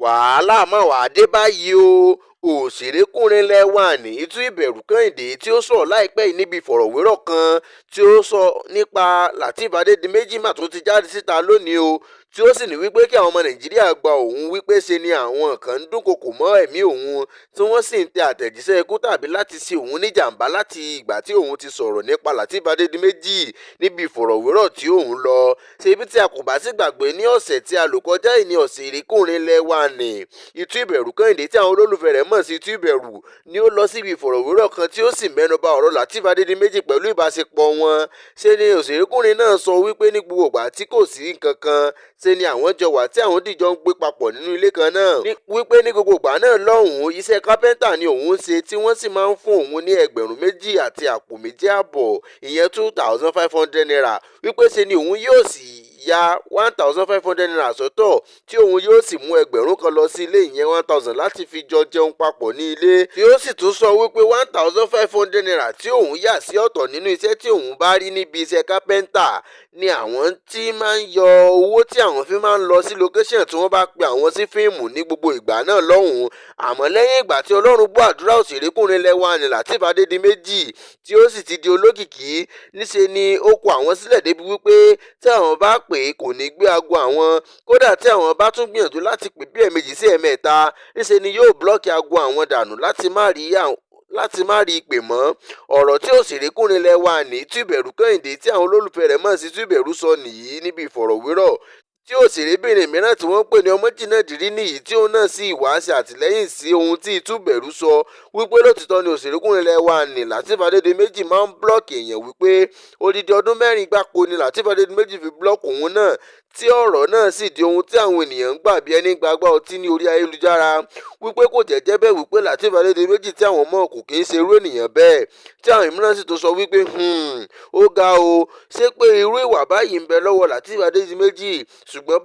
wàhálà má wàá dé báyìí o. Òṣèrékùnrin lẹ́wà ní Itu Ìbẹ̀rù Kẹ́hìndé tí ó sọ̀rọ̀ láìpẹ́ yìí níbi ìfọ̀rọ̀wérọ̀ kan tí ó sọ nípa Lateef Adédìméjì mà tó ti jáde síta lónìí o, tí ó sì ní wípé kí àwọn ọmọ Nàìjíríà gba òun wípé ṣe ni àwọn kan ń dúnkokò mọ́ ẹ̀mí òun tí wọ́n sì ń tẹ àtẹ̀jíṣẹ́ ikú tàbí láti ṣe òun níjàmbá láti ìgbà tí òun ti sọ̀rọ̀ nípa Lateef Adédìméjì níbi ìfọ̀rọ̀wérọ̀ tí òun lọ. Ṣé ibi tí a kò bá sì gbàgbé ní ọ̀sẹ̀ tí a lò kọjá yìí ni òṣèrékùnrin lẹ́wà ní Itu Ìbẹ̀rù Kẹ́hìndé tí àwọn olólùfẹ́ rẹ̀ mọ̀ sí Itu Ìbẹ̀rù ni ó lọ síbi ìfọ̀rọ̀wérọ̀ kan tí ó sì mẹ́nuba ọ̀rọ̀ Lateef Adédìméjì pẹ̀lú ìbáṣepọ̀ wọn. Ṣé ni òṣèrékùnrin náà sọ wípé ní gbogbo ìgbà tí kò sí nǹkan kan ṣe ni àwọn jọ wà tí àwọn dìjọ ń gbé papọ̀ nínú ilé kan náà, wípé ní gbogbo ìgbà náà lọ́hùn-ún iṣẹ́ kápẹ́ńtà ni òun ń ṣe tí wọ́n sì máa ń fún òun ní 2,000 àti àpò 2.5 ìyẹn 2,500 naira, wípé ṣe ni òun yóò sì ya 1,500 naira sọ́tọ̀ tí òun yóò sì mú 1,000 kan lọ sí ilé ìyẹn 1,000 láti fi jọ jẹun papọ̀ ní ilé, tí ó sì tún sọ wípé 1,500 naira tí òun yà sí ọ̀tọ̀ nínú iṣẹ́ tí òun bá rí níbi iṣẹ́ kápẹ́ńtà ni àwọn tí máa ń yọ owó tí àwọn fi máa ń lọ sí location tí wọ́n bá pe àwọn sí fíìmù ní gbogbo ìgbà náà lọ́hùn-ún. Àmọ́ lẹ́yìn ìgbà tí Ọlọ́run gbọ́ àdúrà òṣèrékùnrin lẹ́wà ní Lateef Adédìméjì tí ó sì ti di olókìkí, níṣe ni ó kọ àwọn sílẹ̀ débi wípé tí àwọn bá pè é kò ní gbé aago àwọn, kódà tí àwọn bá tún gbìyànjú láti pè bí 2 sí 3, níṣe ni yóò blọ́ọ̀kì aago àwọn dànù láti má rí ìpè mọ́. Ọ̀rọ̀ tí òṣèrékùnrin lẹ́wà ní Itu Ìbẹ̀rù Kẹ́hìndé tí àwọn olólùfẹ́ rẹ̀ mọ̀ sí Itu Ìbẹ̀rù sọ nìyí níbi ìfọ̀rọ̀wérọ̀ tí òṣèrébìnrin mìíràn tí wọ́n ń pè ní Ọmọ́jìnà Dìrí nìyí tí òun náà sì wá ṣe àtìlẹ́yìn sí ohun tí Itu Ìbẹ̀rù sọ, wípé lótìtọ́ ni òṣèrékùnrin lẹ́wà ní Lateef Adédìméjì máa ń blọ́ọ̀kì èèyàn, wípé odidi ọdún 4 gbáko ni Lateef Adédìméjì fi blọ́ọ̀kì òun náà, tí ọ̀rọ̀ náà sì di ohun tí àwọn ènìyàn ń gbà bí ẹni gbàgbọ́ ọtí ní orí ayélujára, wípé kò jẹ́jẹ́ bẹ́ẹ̀, wípé Lateef Adédìméjì tí àwọn mọ̀ kò kì í ṣe irú ènìyàn bẹ́ẹ̀, tí àwọn mìíràn sì tó sọ wípé ó ga o, ṣé pé irú ìwà báyìí ń bẹ lọ́wọ́ Lateef Adédìméjì, ṣùgbọ́n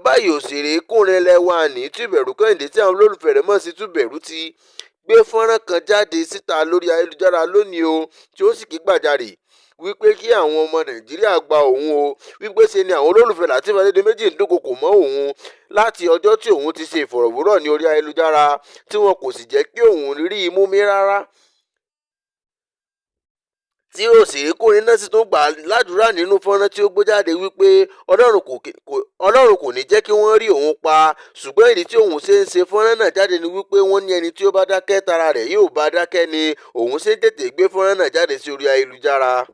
báyìí òṣèrékùnrin lẹ́wà ní Itu Ìbẹ̀rù Kẹ́hìndé tí àwọn olólùfẹ́ rẹ̀ mọ̀ sí Itu Ìbẹ̀rù ti gbé fọ́nrán kan jáde síta lórí ayélujára lónìí o, tí ó sì ké gbàjarè wípé kí àwọn ọmọ Nàìjíríà gba òun o, wípé ṣe ni àwọn olólùfẹ́ Lateef Adédìméjì ń dúnkokò mọ́ òun láti ọjọ́ tí òun ti ṣe ìfọ̀rọ̀wérọ̀ ní orí ayélujára tí wọn kò sì jẹ́ kí òun rí i mú mi rárá, tí òṣèrékùnrin náà sì tún gbà ládùúrà nínú fọ́nrán tí ó gbé jáde wípé Ọlọ́run kò ní jẹ́ kí wọ́n rí òun pa, ṣùgbọ́n ìdí tí òun ṣe ń ṣe fọ́nrán náà jáde ni wípé wọ́n ní ẹni tí ó bá dákẹ́ tara rẹ̀ yóò bá dákẹ́ ni òun ṣe ń tètè gbé fọ́nrán náà jáde sí orí ayélujára.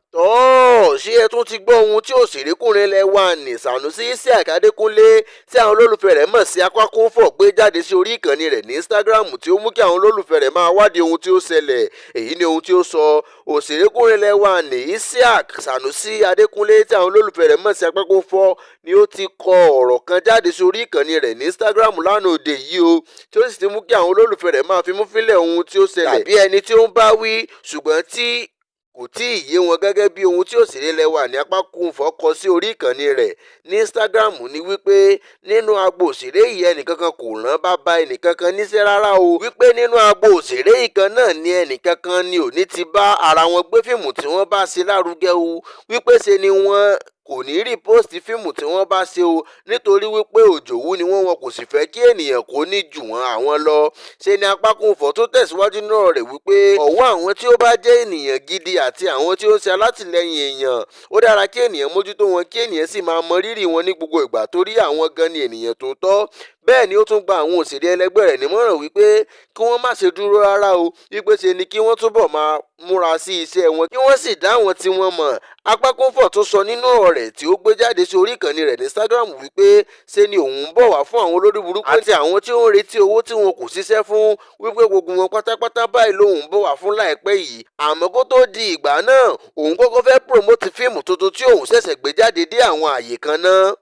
Ṣé ẹ tún ti gbọ́ ohun tí òṣèrékùnrin lẹ́wà ní Sànúsí Isiaq Adékúnlé tí àwọn olólùfẹ́ rẹ̀ mọ̀ sí Apákúnfọ̀ gbé jáde sí orí ìkànnì rẹ̀ ní Instagram tí ó mú kí àwọn olólùfẹ́ rẹ̀ máa wádìí ohun tí ó ṣẹlẹ̀. Èyí ni ohun tí ó sọ. Òṣèrékùnrin lẹ́wà ní Isiaq Sànúsí Adékúnlé tí àwọn olólùfẹ́ rẹ̀ mọ̀ sí Apákúnfọ̀ ni ó ti kọ ọ̀rọ̀ kan jáde sí orí ìkànnì rẹ̀ ní Instagram lánàá òde yìí o, tí ó sì ti mú kí àwọn olólùfẹ́ rẹ̀ máa fi mú fílẹ̀ ohun tí ó ṣẹlẹ̀ tàbí ẹni tí ó ń bá wí, ṣùgbọ́n tí kò tí ì yé wọn gẹ́gẹ́ bí ohun tí òṣèré lẹ́wà ní Apákúnfọ̀ kọ sí orí ìkànnì rẹ̀ ní Instagram ni wípé nínú agbo òṣèré yìí ẹnìkankan kò rán bàbá ẹnìkankan níṣẹ́ rárá o, wípé nínú agbo òṣèré ìkan náà ni ẹnìkankan ni òní ti bá ara wọn gbé fíìmù tí wọ́n bá ṣe lárugẹ o, wípé ṣe ni wọ́n kò ní rìpọ́ọ̀sì fíìmù tí wọ́n bá ṣe o, nítorí wípé òjòwú ni wọn kò sì fẹ́ kí ènìyàn kó ní jù wọ́n àwọn lọ. Ṣé ni Apákúnfọ̀ tó tẹ̀síwájú náà rẹ̀ wípé ọ̀wọ́ àwọn tí ó bá jẹ́ ènìyàn gidi àti àwọn tí ó ń ṣe alátìlẹyìn èèyàn, ó dára kí ènìyàn mójútó wọn kí ènìyàn sì máa mọ rírì wọn ní gbogbo ìgbà torí àwọn gan ni ènìyàn tó tọ́. Bẹ́ẹ̀ ni ó tún gba àwọn òṣèré ẹlẹgbẹ́ rẹ̀ nímọ̀ràn wípé kí wọ́n má ṣe dúró rárá o, wípé ṣe ni kí wọ́n túbọ̀ máa múra sí iṣẹ́ wọn kí wọ́n sì dá àwọn tí wọ́n mọ̀. Apákúnfọ̀ tún sọ nínú ọ̀rọ̀ rẹ̀ tí ó gbé jáde sí orí ìkànnì rẹ̀ ní Instagram wípé ṣe ni òun ń bọ̀ wá fún àwọn olórí burúkú àti àwọn tí ó ń retí owó tí wọn kò ṣiṣẹ́ fún, wípé gbogbo wọn pátápátá báyìí lòun ń bọ̀ wá fún láìpẹ́ yìí. Àmọ́ kó tó di ìgbà náà òun kọ́kọ́ fẹ́ promote fíìmù tuntun tí òun ṣẹ̀ṣẹ̀ gbé jáde dé àwọn àyè kan náà.